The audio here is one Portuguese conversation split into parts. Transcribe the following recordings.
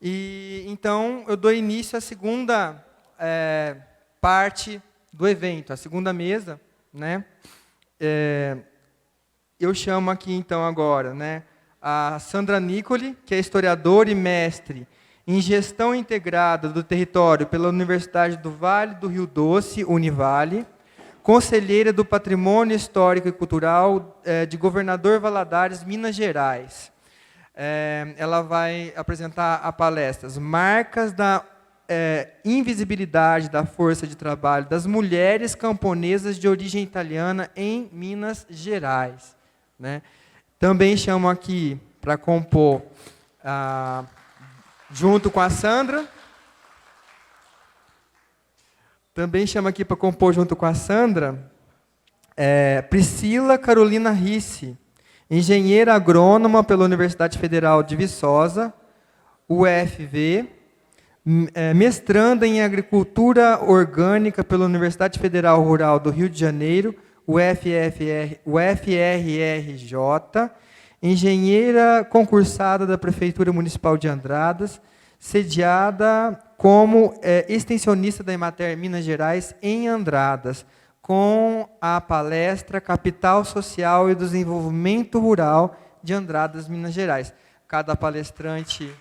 E então eu dou início à segunda parte do evento, a segunda mesa, né? Eu chamo aqui então agora, né, a Sandra Nicoli, que é historiadora e mestre em gestão integrada do território pela Universidade do Vale do Rio Doce, Univale, conselheira do Patrimônio Histórico e Cultural de Governador Valadares, Minas Gerais. Ela vai apresentar a palestra Marcas da Invisibilidade da Força de Trabalho das Mulheres Camponesas de Origem Italiana em Minas Gerais. Né? Também chamo aqui para compor, junto com a Sandra, Priscila Carolina Risse, engenheira agrônoma pela Universidade Federal de Viçosa, UFV, mestranda em agricultura orgânica pela Universidade Federal Rural do Rio de Janeiro, UFRJ, engenheira concursada da Prefeitura Municipal de Andradas, sediada como extensionista da Emater Minas Gerais em Andradas, com a palestra Capital Social e Desenvolvimento Rural de Andradas, Minas Gerais. Cada palestrante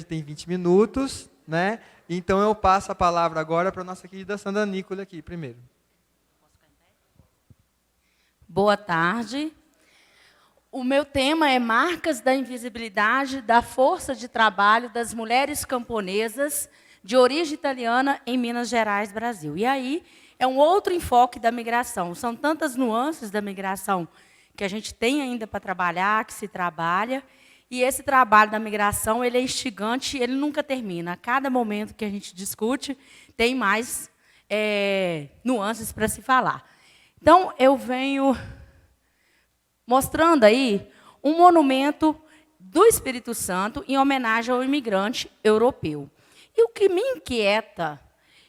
tem 20 minutos, né? Então eu passo a palavra agora para a nossa querida Sandra Nicoli aqui, primeiro. Boa tarde. O meu tema é Marcas da Invisibilidade da Força de Trabalho das Mulheres Camponesas de Origem Italiana em Minas Gerais, Brasil. E aí é um outro enfoque da migração. São tantas nuances da migração que a gente tem ainda para trabalhar, que se trabalha. E esse trabalho da migração, ele é instigante, ele nunca termina. A cada momento que a gente discute, tem mais nuances para se falar. Então, eu venho mostrando aí um monumento do Espírito Santo em homenagem ao imigrante europeu. E o que me inquieta,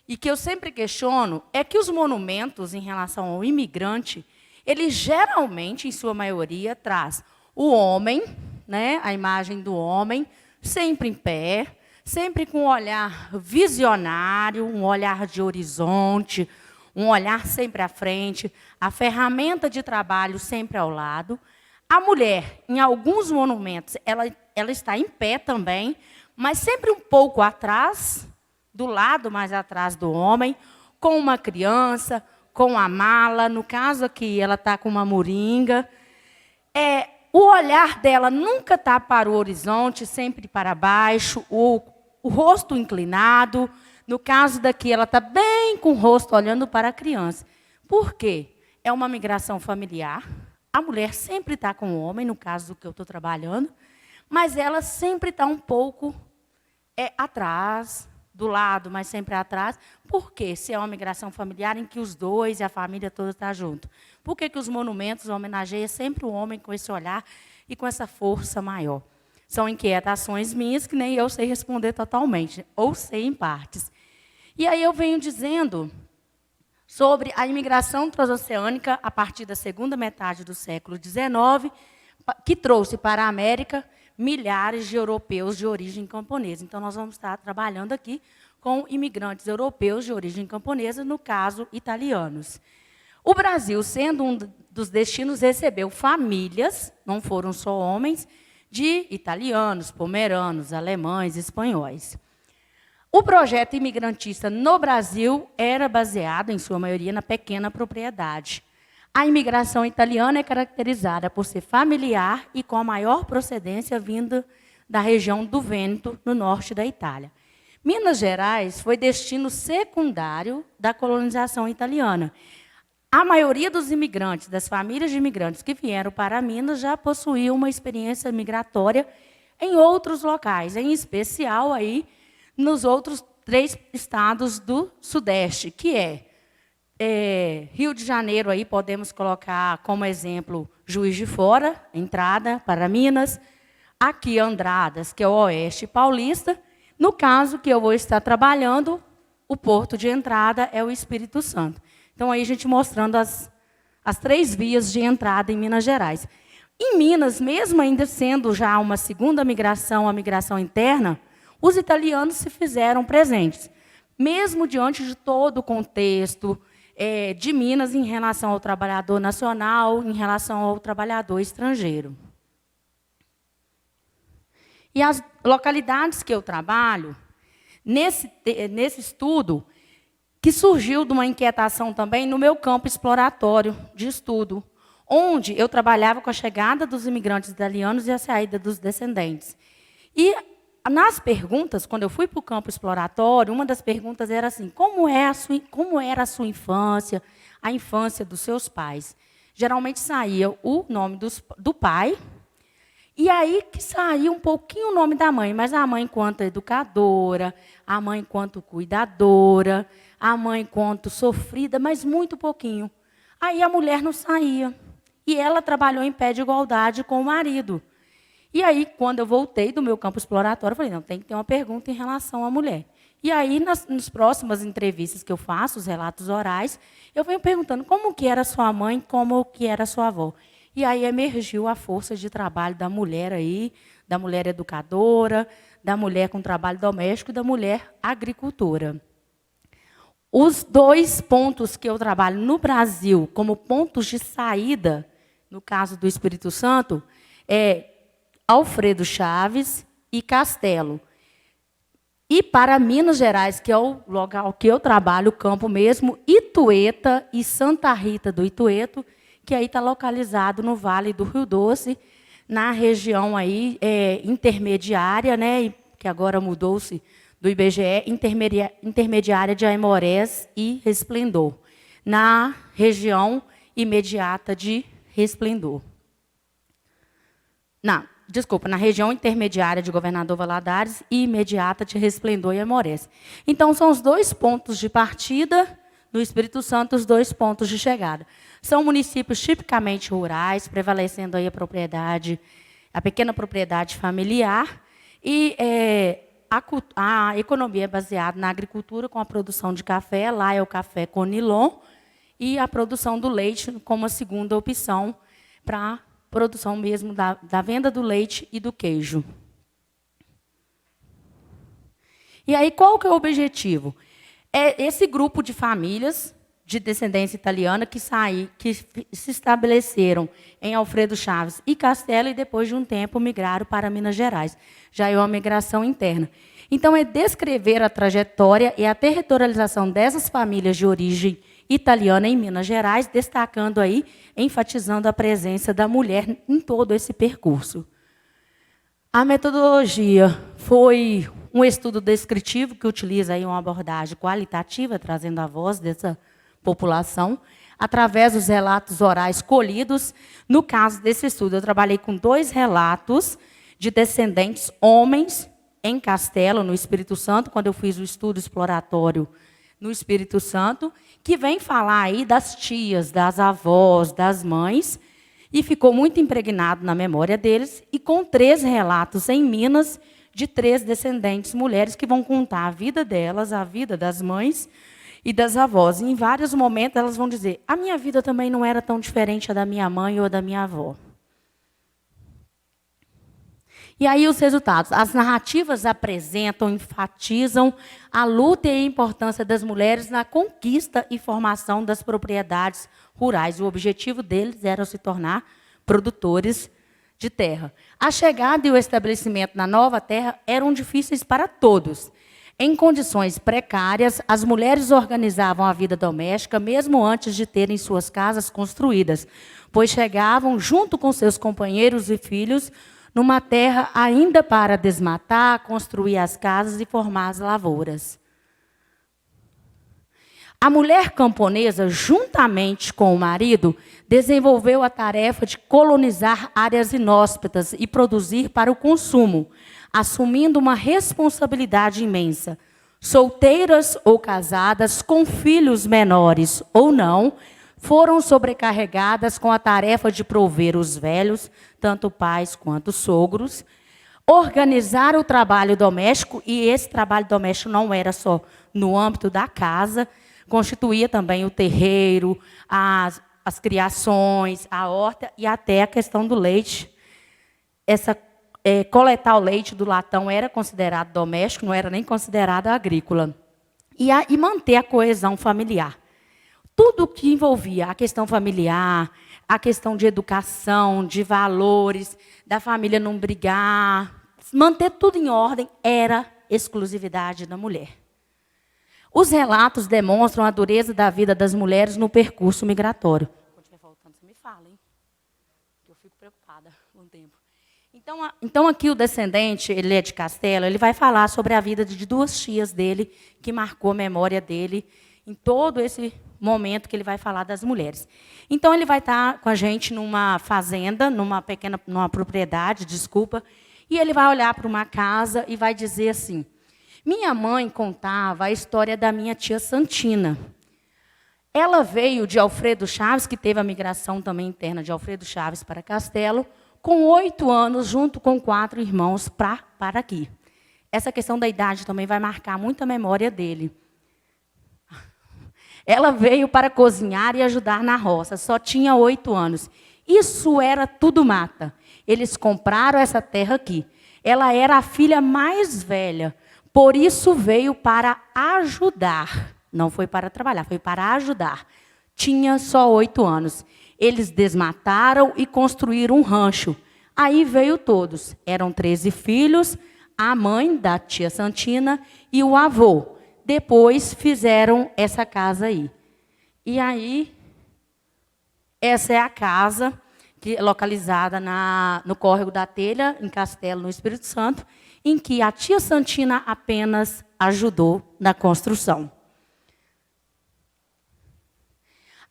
e que eu sempre questiono, é que os monumentos em relação ao imigrante, eles geralmente, em sua maioria, traz o homem, né, a imagem do homem, sempre em pé, sempre com um olhar visionário, um olhar de horizonte, um olhar sempre à frente, a ferramenta de trabalho sempre ao lado. A mulher, em alguns monumentos, ela está em pé também, mas sempre um pouco atrás, do lado mais atrás do homem, com uma criança, com a mala. No caso aqui, ela está com uma moringa. O olhar dela nunca está para o horizonte, sempre para baixo, o rosto inclinado. No caso daqui, ela está bem com o rosto olhando para a criança. Por quê? É uma migração familiar. A mulher sempre está com o homem, no caso do que eu estou trabalhando, mas ela sempre está um pouco atrás, do lado, mas sempre atrás. Por quê? Se é uma migração familiar em que os dois e a família toda está junto. Por que os monumentos homenageiam sempre o homem com esse olhar e com essa força maior? São inquietações minhas que nem eu sei responder totalmente, ou sei em partes. E aí eu venho dizendo sobre a imigração transoceânica a partir da segunda metade do século XIX, que trouxe para a América milhares de europeus de origem camponesa. Então, nós vamos estar trabalhando aqui com imigrantes europeus de origem camponesa, no caso, italianos. O Brasil, sendo um dos destinos, recebeu famílias, não foram só homens, de italianos, pomeranos, alemães, espanhóis. O projeto imigrantista no Brasil era baseado, em sua maioria, na pequena propriedade. A imigração italiana é caracterizada por ser familiar e com a maior procedência vinda da região do Vêneto, no norte da Itália. Minas Gerais foi destino secundário da colonização italiana. A maioria dos imigrantes, das famílias de imigrantes que vieram para Minas, já possuíam uma experiência migratória em outros locais, em especial aí nos outros 3 estados do Sudeste, que Rio de Janeiro, aí podemos colocar como exemplo Juiz de Fora, entrada para Minas, aqui Andradas, que é o Oeste Paulista. No caso que eu vou estar trabalhando, o porto de entrada é o Espírito Santo. Então, aí a gente mostrando as 3 vias de entrada em Minas Gerais. Em Minas, mesmo ainda sendo já uma segunda migração, a migração interna, os italianos se fizeram presentes, mesmo diante de todo o contexto de Minas em relação ao trabalhador nacional, em relação ao trabalhador estrangeiro. E as localidades que eu trabalho, nesse estudo, que surgiu de uma inquietação também no meu campo exploratório de estudo, onde eu trabalhava com a chegada dos imigrantes italianos e a saída dos descendentes. E nas perguntas, quando eu fui para o campo exploratório, uma das perguntas era assim: como era a sua infância, a infância dos seus pais? Geralmente saía o nome do pai, e aí que saía um pouquinho o nome da mãe, mas a mãe enquanto educadora, a mãe enquanto cuidadora, a mãe enquanto sofrida, mas muito pouquinho. Aí a mulher não saía. E ela trabalhou em pé de igualdade com o marido. E aí, quando eu voltei do meu campo exploratório, eu falei, não, tem que ter uma pergunta em relação à mulher. E aí, nas próximas entrevistas que eu faço, os relatos orais, eu venho perguntando como que era sua mãe, como que era sua avó. E aí emergiu a força de trabalho da mulher aí, da mulher educadora, da mulher com trabalho doméstico e da mulher agricultora. Os 2 pontos que eu trabalho no Brasil como pontos de saída, no caso do Espírito Santo, é Alfredo Chaves e Castelo. E para Minas Gerais, que é o local que eu trabalho, o campo mesmo, Itueta e Santa Rita do Itueto, que aí está localizado no Vale do Rio Doce, na região aí, intermediária, né, que agora mudou-se do IBGE, intermediária de Aimorés e Resplendor, na região imediata de Resplendor. Na região intermediária de Governador Valadares e imediata de Resplendor e Aimorés. Então, são os 2 pontos de partida no Espírito Santo, os 2 pontos de chegada. São municípios tipicamente rurais, prevalecendo aí a pequena propriedade familiar, e a economia é baseada na agricultura, com a produção de café, lá é o café Conilon, e a produção do leite como a segunda opção para a produção mesmo da venda do leite e do queijo. E aí, qual que é o objetivo? É esse grupo de famílias de descendência italiana que se estabeleceram em Alfredo Chaves e Castelo e, depois de um tempo, migraram para Minas Gerais. Já é uma migração interna. Então, é descrever a trajetória e a territorialização dessas famílias de origem italiana em Minas Gerais, destacando aí, enfatizando a presença da mulher em todo esse percurso. A metodologia foi um estudo descritivo que utiliza aí uma abordagem qualitativa, trazendo a voz dessa população, através dos relatos orais colhidos. No caso desse estudo, eu trabalhei com 2 relatos de descendentes homens em Castelo, no Espírito Santo, quando eu fiz o estudo exploratório no Espírito Santo, que vem falar aí das tias, das avós, das mães, e ficou muito impregnado na memória deles, e com 3 relatos em Minas, de 3 descendentes mulheres, que vão contar a vida delas, a vida das mães e das avós. E em vários momentos elas vão dizer, a minha vida também não era tão diferente da minha mãe ou da minha avó. E aí os resultados. As narrativas apresentam, enfatizam a luta e a importância das mulheres na conquista e formação das propriedades rurais. O objetivo deles era se tornar produtores de terra. A chegada e o estabelecimento na nova terra eram difíceis para todos. Em condições precárias, as mulheres organizavam a vida doméstica mesmo antes de terem suas casas construídas, pois chegavam, junto com seus companheiros e filhos, numa terra ainda para desmatar, construir as casas e formar as lavouras. A mulher camponesa, juntamente com o marido, desenvolveu a tarefa de colonizar áreas inóspitas e produzir para o consumo, assumindo uma responsabilidade imensa. Solteiras ou casadas, com filhos menores ou não, foram sobrecarregadas com a tarefa de prover os velhos, tanto pais quanto sogros, organizar o trabalho doméstico, e esse trabalho doméstico não era só no âmbito da casa, constituía também o terreiro, as criações, a horta e até a questão do leite. Coletar o leite do latão era considerado doméstico, não era nem considerado agrícola. E manter a coesão familiar. Tudo que envolvia a questão familiar, a questão de educação, de valores, da família não brigar, manter tudo em ordem, era exclusividade da mulher. Os relatos demonstram a dureza da vida das mulheres no percurso migratório. Quando estiver voltando, você me fala, hein? Eu fico preocupada com o tempo. Então, aqui o descendente, ele é de Castelo, ele vai falar sobre a vida de 2 tias dele, que marcou a memória dele em todo esse momento que ele vai falar das mulheres. Então, ele vai estar com a gente numa fazenda, numa propriedade, desculpa, e ele vai olhar para uma casa e vai dizer assim: minha mãe contava a história da minha tia Santina. Ela veio de Alfredo Chaves, que teve a migração também interna de Alfredo Chaves para Castelo, com 8 anos, junto com 4 irmãos, para aqui. Essa questão da idade também vai marcar muito a memória dele. Ela veio para cozinhar e ajudar na roça, só tinha 8 anos. Isso era tudo mata. Eles compraram essa terra aqui. Ela era a filha mais velha, por isso veio para ajudar. Não foi para trabalhar, foi para ajudar. Tinha só 8 anos. Eles desmataram e construíram um rancho. Aí veio todos. Eram 13 filhos, a mãe da tia Santina e o avô. Depois fizeram essa casa aí. E aí, essa é a casa que é localizada no Córrego da Telha, em Castelo, no Espírito Santo, em que a tia Santina apenas ajudou na construção.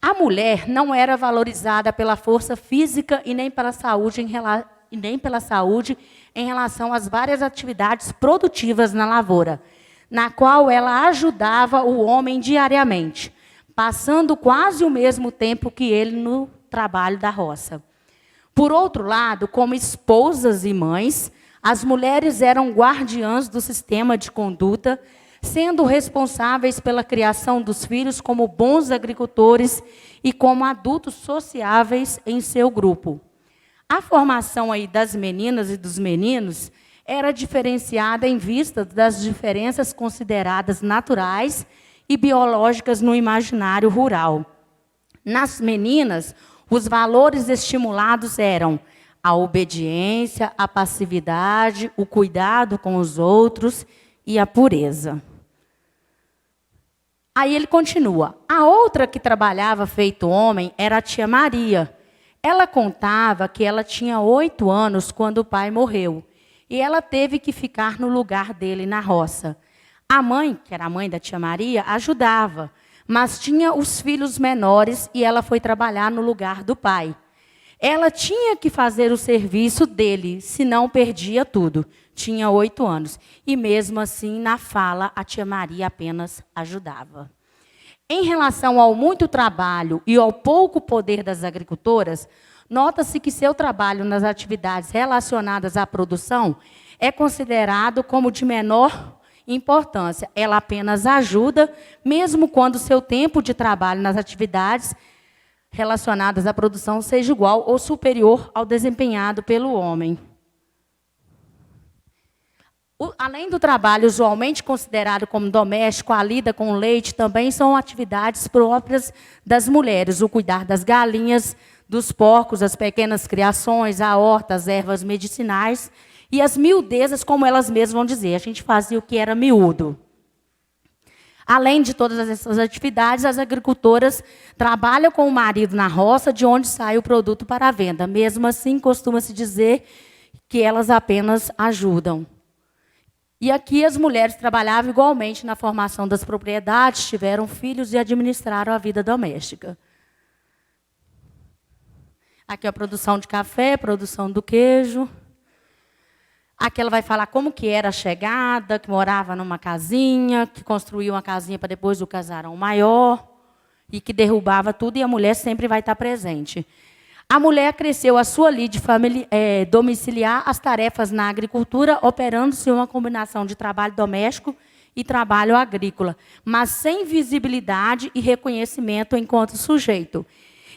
A mulher não era valorizada pela força física e nem pela saúde em relação às várias atividades produtivas na lavoura, na qual ela ajudava o homem diariamente, passando quase o mesmo tempo que ele no trabalho da roça. Por outro lado, como esposas e mães, as mulheres eram guardiãs do sistema de conduta, sendo responsáveis pela criação dos filhos como bons agricultores e como adultos sociáveis em seu grupo. A formação aí das meninas e dos meninos era diferenciada em vista das diferenças consideradas naturais e biológicas no imaginário rural. Nas meninas, os valores estimulados eram a obediência, a passividade, o cuidado com os outros e a pureza. Aí ele continua. A outra que trabalhava feito homem era a tia Maria. Ela contava que ela tinha 8 anos quando o pai morreu. E ela teve que ficar no lugar dele na roça. A mãe, que era a mãe da tia Maria, ajudava, mas tinha os filhos menores e ela foi trabalhar no lugar do pai. Ela tinha que fazer o serviço dele, senão perdia tudo. Tinha 8 anos. E mesmo assim, na fala, a tia Maria apenas ajudava. Em relação ao muito trabalho e ao pouco poder das agricultoras, nota-se que seu trabalho nas atividades relacionadas à produção é considerado como de menor importância. Ela apenas ajuda, mesmo quando seu tempo de trabalho nas atividades relacionadas à produção seja igual ou superior ao desempenhado pelo homem. Além do trabalho usualmente considerado como doméstico, a lida com o leite também são atividades próprias das mulheres. O cuidar das galinhas, dos porcos, as pequenas criações, a horta, as ervas medicinais e as miudezas, como elas mesmas vão dizer. A gente fazia o que era miúdo. Além de todas essas atividades, as agricultoras trabalham com o marido na roça, de onde sai o produto para a venda. Mesmo assim, costuma-se dizer que elas apenas ajudam. E aqui as mulheres trabalhavam igualmente na formação das propriedades, tiveram filhos e administraram a vida doméstica. Aqui a produção de café, produção do queijo. Aqui ela vai falar como que era a chegada, que morava numa casinha, que construía uma casinha para depois o casarão maior, e que derrubava tudo, e a mulher sempre vai estar presente. A mulher cresceu a sua lide domiciliar as tarefas na agricultura, operando-se uma combinação de trabalho doméstico e trabalho agrícola, mas sem visibilidade e reconhecimento enquanto sujeito.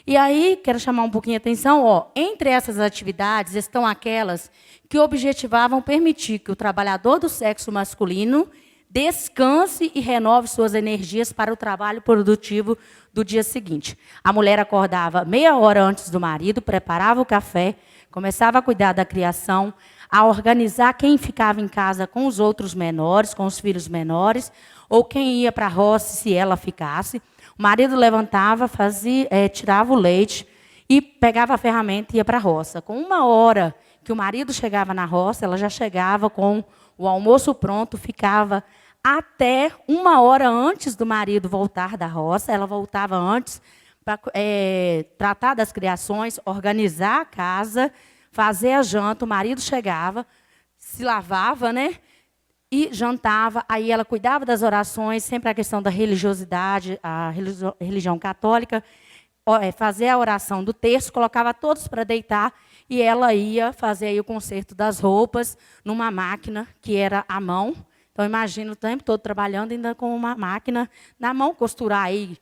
E aí, quero chamar um pouquinho a atenção, ó, entre essas atividades estão aquelas que objetivavam permitir que o trabalhador do sexo masculino descanse e renove suas energias para o trabalho produtivo do dia seguinte. A mulher acordava meia hora antes do marido, preparava o café, começava a cuidar da criação, a organizar quem ficava em casa com os outros menores, com os filhos menores, ou quem ia para a roça se ela ficasse. O marido levantava, tirava o leite e pegava a ferramenta e ia para a roça. Com 1 hora que o marido chegava na roça, ela já chegava com o almoço pronto, ficava até 1 hora antes do marido voltar da roça. Ela voltava antes para tratar das criações, organizar a casa, fazer a janta. O marido chegava, se lavava, né? E jantava. Aí ela cuidava das orações, sempre a questão da religiosidade, a religião católica, fazer a oração do terço, colocava todos para deitar e ela ia fazer aí o conserto das roupas numa máquina que era à mão. Então, imagina o tempo todo trabalhando ainda com uma máquina na mão, costurar aí,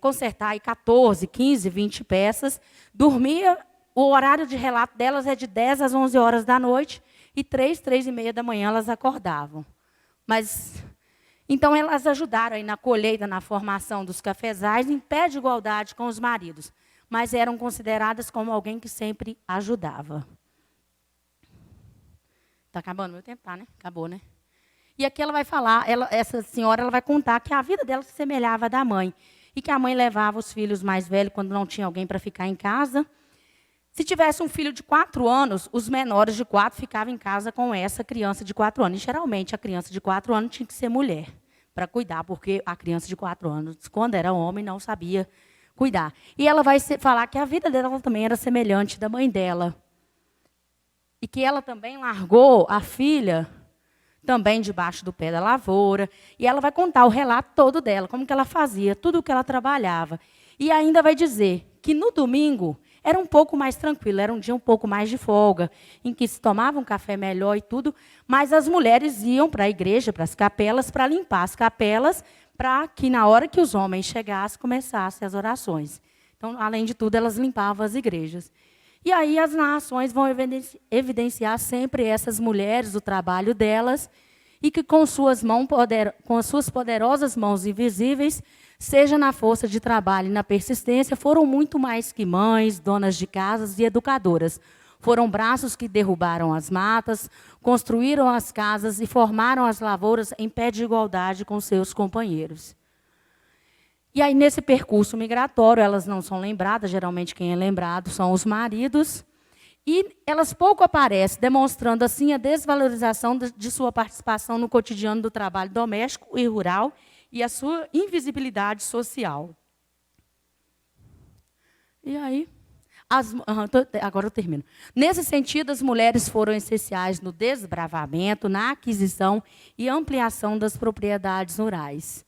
consertar aí 14, 15, 20 peças. Dormia, o horário de relato delas é de 10 às 11 horas da noite e 3h30 da manhã elas acordavam. Mas, então, elas ajudaram aí na colheita, na formação dos cafezais, em pé de igualdade com os maridos, mas eram consideradas como alguém que sempre ajudava. Está acabando meu tempo? Tá, né? Acabou, né? E aqui ela vai falar, essa senhora ela vai contar que a vida dela se semelhava à da mãe. E que a mãe levava os filhos mais velhos quando não tinha alguém para ficar em casa. Se tivesse um filho de 4 anos, os menores de 4 ficavam em casa com essa criança de 4 anos. E, geralmente, a criança de 4 anos tinha que ser mulher para cuidar, porque a criança de 4 anos, quando era homem, não sabia cuidar. E ela vai falar que a vida dela também era semelhante da mãe dela. E que ela também largou a filha também debaixo do pé da lavoura, e ela vai contar o relato todo dela, como que ela fazia, tudo o que ela trabalhava. E ainda vai dizer que no domingo era um pouco mais tranquilo, era um dia um pouco mais de folga, em que se tomava um café melhor e tudo, mas as mulheres iam para a igreja, para as capelas, para limpar as capelas, para que na hora que os homens chegassem, começassem as orações. Então, além de tudo, elas limpavam as igrejas. E aí as narrações vão evidenciar sempre essas mulheres, o trabalho delas, e que com as suas poderosas mãos invisíveis, seja na força de trabalho e na persistência, foram muito mais que mães, donas de casas e educadoras. Foram braços que derrubaram as matas, construíram as casas e formaram as lavouras em pé de igualdade com seus companheiros. E aí, nesse percurso migratório, elas não são lembradas, geralmente quem é lembrado são os maridos, e elas pouco aparecem, demonstrando assim a desvalorização de sua participação no cotidiano do trabalho doméstico e rural e a sua invisibilidade social. E aí, agora eu termino. Nesse sentido, as mulheres foram essenciais no desbravamento, na aquisição e ampliação das propriedades rurais.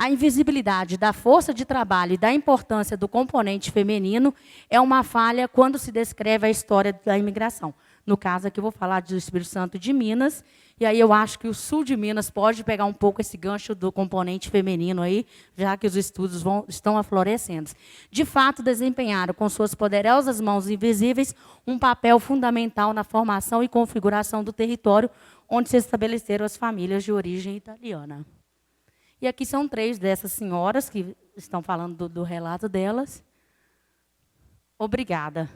A invisibilidade da força de trabalho e da importância do componente feminino é uma falha quando se descreve a história da imigração. No caso aqui, eu vou falar do Espírito Santo e de Minas, e aí eu acho que o sul de Minas pode pegar um pouco esse gancho do componente feminino aí, já que os estudos estão aflorescendo. De fato, desempenharam, com suas poderosas mãos invisíveis, um papel fundamental na formação e configuração do território onde se estabeleceram as famílias de origem italiana. E aqui são 3 dessas senhoras que estão falando do relato delas. Obrigada.